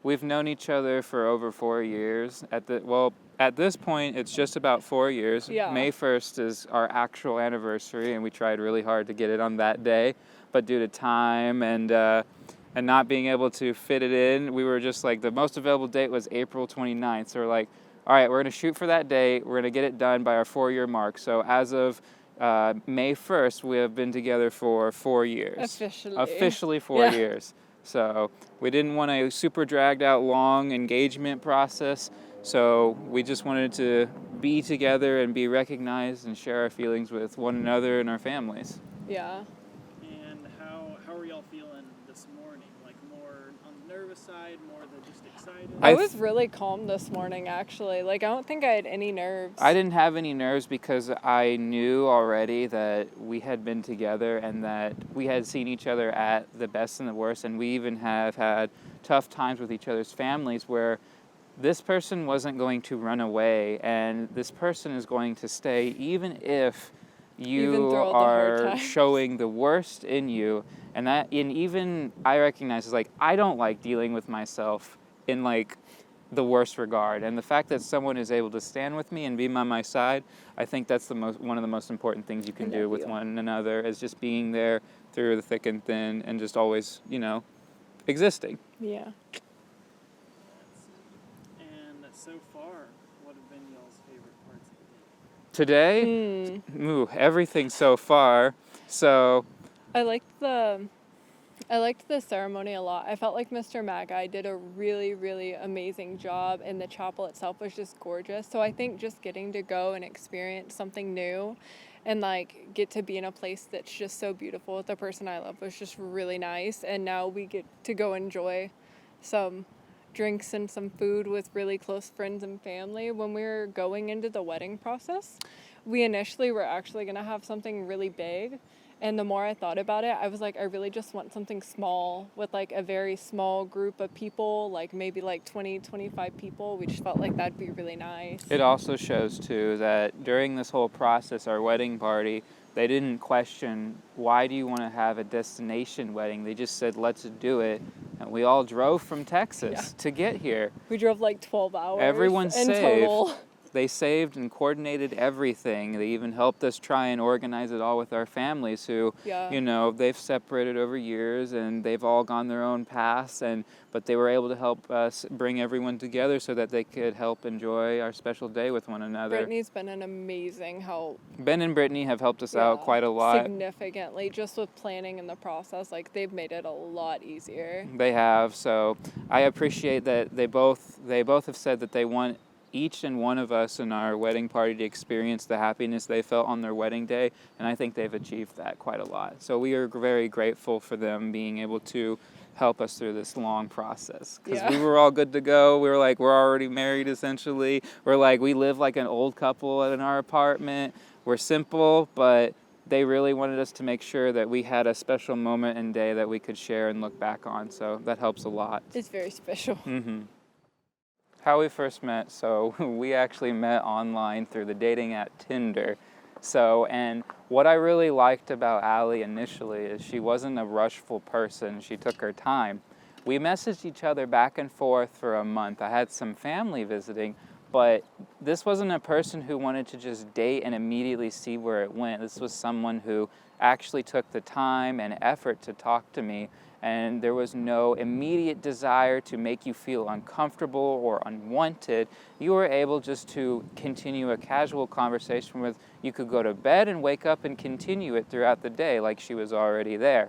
We've known each other for over 4 years. At this point, it's just about 4 years. Yeah. May 1st is our actual anniversary, and we tried really hard to get it on that day. But due to time and not being able to fit it in, we were just like, the most available date was April 29th. So we're like, all right, we're going to shoot for that date. We're going to get it done by our 4-year mark. So as of May 1st, we have been together for 4 years. Officially 4 years. So we didn't want a super dragged out long engagement process. So we just wanted to be together and be recognized and share our feelings with one another and our families. Yeah. And how are y'all feeling this morning? Like more on the nervous side, more than just excited? I was really calm this morning, actually. Like, I don't think I had any nerves. I didn't have any nerves because I knew already that we had been together and that we had seen each other at the best and the worst, and we even have had tough times with each other's families where this person wasn't going to run away and this person is going to stay even if you are showing the worst in you. And even I recognize, like, I don't like dealing with myself in like the worst regard, and the fact that someone is able to stand with me and be by my side, I think that's one of the most important things you can do with one another, is just being there through the thick and thin and just always, existing. Yeah. And so far, what have been y'all's favorite parts of the day? Today, everything so far. So I liked the ceremony a lot. I felt like Mr. Magai did a really, really amazing job, and the chapel itself was just gorgeous. So I think just getting to go and experience something new and like get to be in a place that's just so beautiful with the person I love was just really nice. And now we get to go enjoy some drinks and some food with really close friends and family. When we were going into the wedding process, we initially were actually going to have something really big. And the more I thought about it, I was like, I really just want something small with like a very small group of people, like maybe like 20, 25 people. We just felt like that'd be really nice. It also shows too that during this whole process, our wedding party, they didn't question, why do you want to have a destination wedding? They just said, let's do it. And we all drove from Texas to get here. We drove like 12 hours. Everyone saved. Total. They saved and coordinated everything. They even helped us try and organize it all with our families who, they've separated over years and they've all gone their own paths, but they were able to help us bring everyone together so that they could help enjoy our special day with one another. Brittany's been an amazing help. Ben and Brittany have helped us out quite a lot. Significantly, just with planning and the process. Like, they've made it a lot easier. They have, so I appreciate that they both have said that they want each and one of us in our wedding party to experience the happiness they felt on their wedding day, and I think they've achieved that quite a lot. So we are very grateful for them being able to help us through this long process, because we were all good to go. We were like, we're already married essentially. We're like, we live like an old couple in our apartment. We're simple, but they really wanted us to make sure that we had a special moment and day that we could share and look back on, so that helps a lot. It's very special. How we first met, so we actually met online through the dating app Tinder. And what I really liked about Aly initially is she wasn't a rushful person. She took her time. We messaged each other back and forth for a month. I had some family visiting, but this wasn't a person who wanted to just date and immediately see where it went. This was someone who actually took the time and effort to talk to me, and there was no immediate desire to make you feel uncomfortable or unwanted. You were able just to continue a casual conversation with, you could go to bed and wake up and continue it throughout the day like she was already there.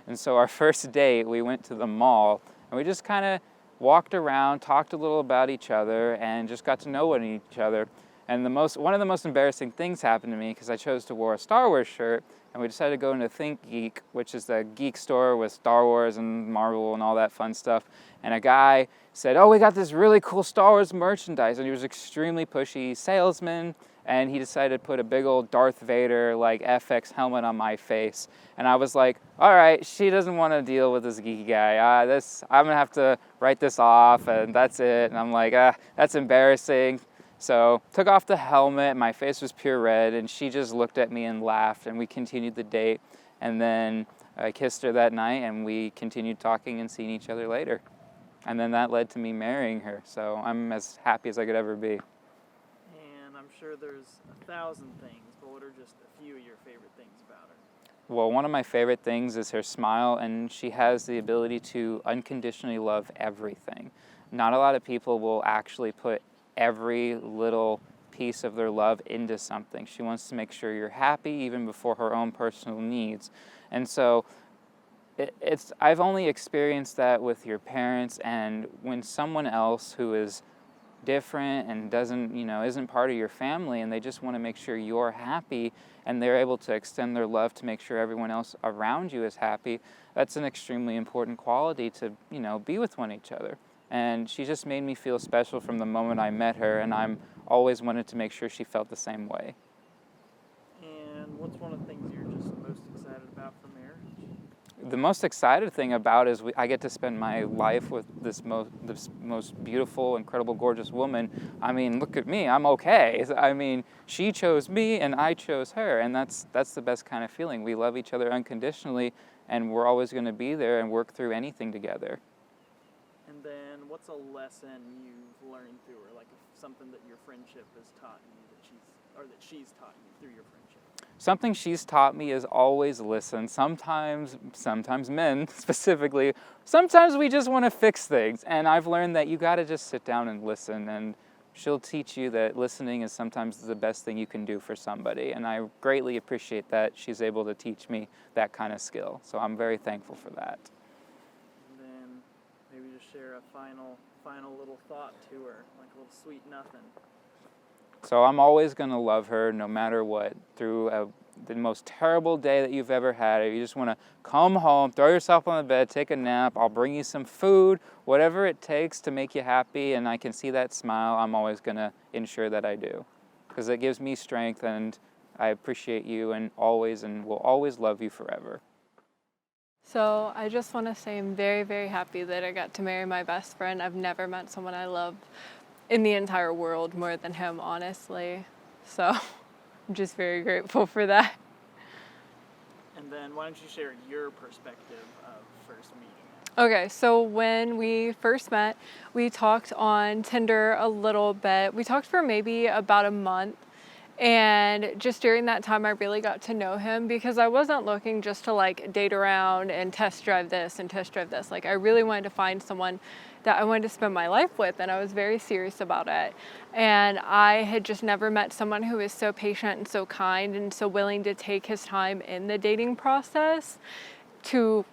And so our first date, we went to the mall, and we just kind of walked around, talked a little about each other, and just got to know each other. And one of the most embarrassing things happened to me because I chose to wear a Star Wars shirt, and we decided to go into Think Geek, which is the geek store with Star Wars and Marvel and all that fun stuff. And a guy said, oh, we got this really cool Star Wars merchandise. And he was extremely pushy salesman, and he decided to put a big old Darth Vader like FX helmet on my face. And I was like, all right, she doesn't want to deal with this geeky guy. I'm gonna have to write this off, and that's it. And I'm like, that's embarrassing. So took off the helmet, my face was pure red, and she just looked at me and laughed, and we continued the date. And then I kissed her that night, and we continued talking and seeing each other later. And then that led to me marrying her. So I'm as happy as I could ever be. And I'm sure there's 1,000 things, but what are just a few of your favorite things about her? Well, one of my favorite things is her smile, and she has the ability to unconditionally love everything. Not a lot of people will actually put every little piece of their love into something. She wants to make sure you're happy even before her own personal needs. And so I've only experienced that with your parents, and when someone else who is different and isn't part of your family, and they just want to make sure you're happy, and they're able to extend their love to make sure everyone else around you is happy, that's an extremely important quality to, be with one each other. And she just made me feel special from the moment I met her, and I'm always wanted to make sure she felt the same way. And what's one of the things you're just most excited about for marriage? The most excited thing about is I get to spend my life with this most beautiful, incredible, gorgeous woman. I mean, look at me, I'm okay. I mean, she chose me and I chose her, and that's the best kind of feeling. We love each other unconditionally, and we're always going to be there and work through anything together. And then what's a lesson you've learned through her, like something that your friendship has taught you that she's taught you through your friendship? Something she's taught me is always listen. Sometimes men specifically, sometimes we just want to fix things. And I've learned that you got to just sit down and listen. And she'll teach you that listening is sometimes the best thing you can do for somebody. And I greatly appreciate that she's able to teach me that kind of skill. So I'm very thankful for that. And then maybe just share a final little thought to her, like a little sweet nothing. So I'm always going to love her no matter what, through the most terrible day that you've ever had. If you just want to come home, throw yourself on the bed, take a nap, I'll bring you some food, whatever it takes to make you happy, and I can see that smile, I'm always going to ensure that I do. Because it gives me strength, and I appreciate you and will always love you forever. So I just want to say I'm very, very happy that I got to marry my best friend. I've never met someone I love in the entire world more than him, honestly. So I'm just very grateful for that. And then why don't you share your perspective of first meeting? Okay, so when we first met, we talked on Tinder a little bit. We talked for maybe about a month. And just during that time, I really got to know him because I wasn't looking just to date around and test drive this and test drive this. I really wanted to find someone that I wanted to spend my life with, and I was very serious about it. And I had just never met someone who was so patient and so kind and so willing to take his time in the dating process to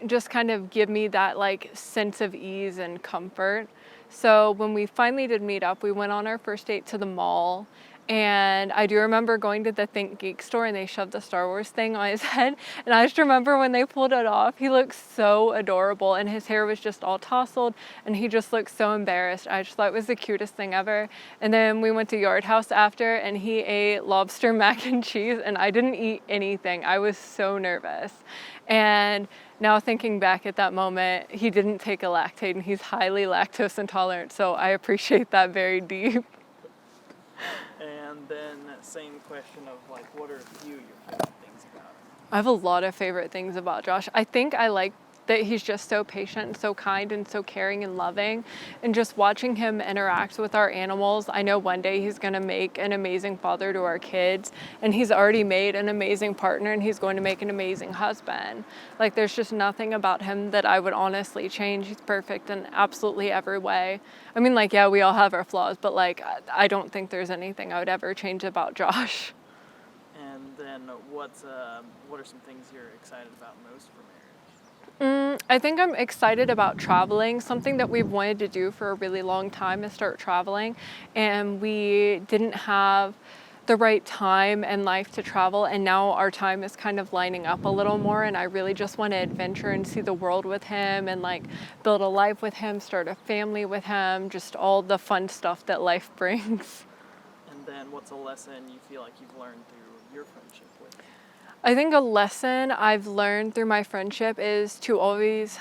just kind of give me that sense of ease and comfort. So when we finally did meet up, we went on our first date to the mall. And I do remember going to the Think Geek store and they shoved the Star Wars thing on his head. And I just remember when they pulled it off, he looked so adorable and his hair was just all tousled and he just looked so embarrassed. I just thought it was the cutest thing ever. And then we went to Yard House after and he ate lobster mac and cheese and I didn't eat anything. I was so nervous. And now thinking back at that moment, he didn't take a Lactaid and he's highly lactose intolerant. So I appreciate that very deep. And then that same question of what are a few of your favorite things about him? I have a lot of favorite things about Josh. I think I like that he's just so patient and so kind and so caring and loving. And just watching him interact with our animals, I know one day he's going to make an amazing father to our kids. And he's already made an amazing partner and he's going to make an amazing husband. There's just nothing about him that I would honestly change. He's perfect in absolutely every way. I mean, yeah, we all have our flaws, but I don't think there's anything I would ever change about Josh. And then what are some things you're excited about most for marriage? I think I'm excited about traveling. Something that we've wanted to do for a really long time is start traveling. And we didn't have the right time and life to travel. And now our time is kind of lining up a little more. And I really just want to adventure and see the world with him and build a life with him, start a family with him, just all the fun stuff that life brings. And then what's a lesson you feel like you've learned through your friendship with him? I think a lesson I've learned through my friendship is to always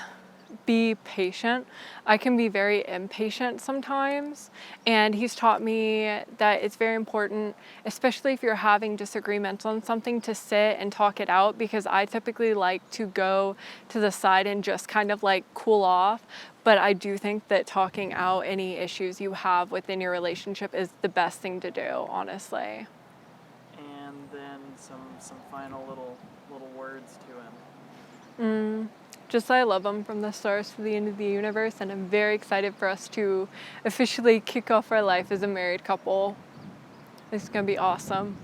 be patient. I can be very impatient sometimes, and he's taught me that it's very important, especially if you're having disagreements on something, to sit and talk it out, because I typically like to go to the side and just kind of cool off. But I do think that talking out any issues you have within your relationship is the best thing to do, honestly. And then some final little words to him. Just I love him from the stars to the end of the universe, and I'm very excited for us to officially kick off our life as a married couple. It's gonna be awesome.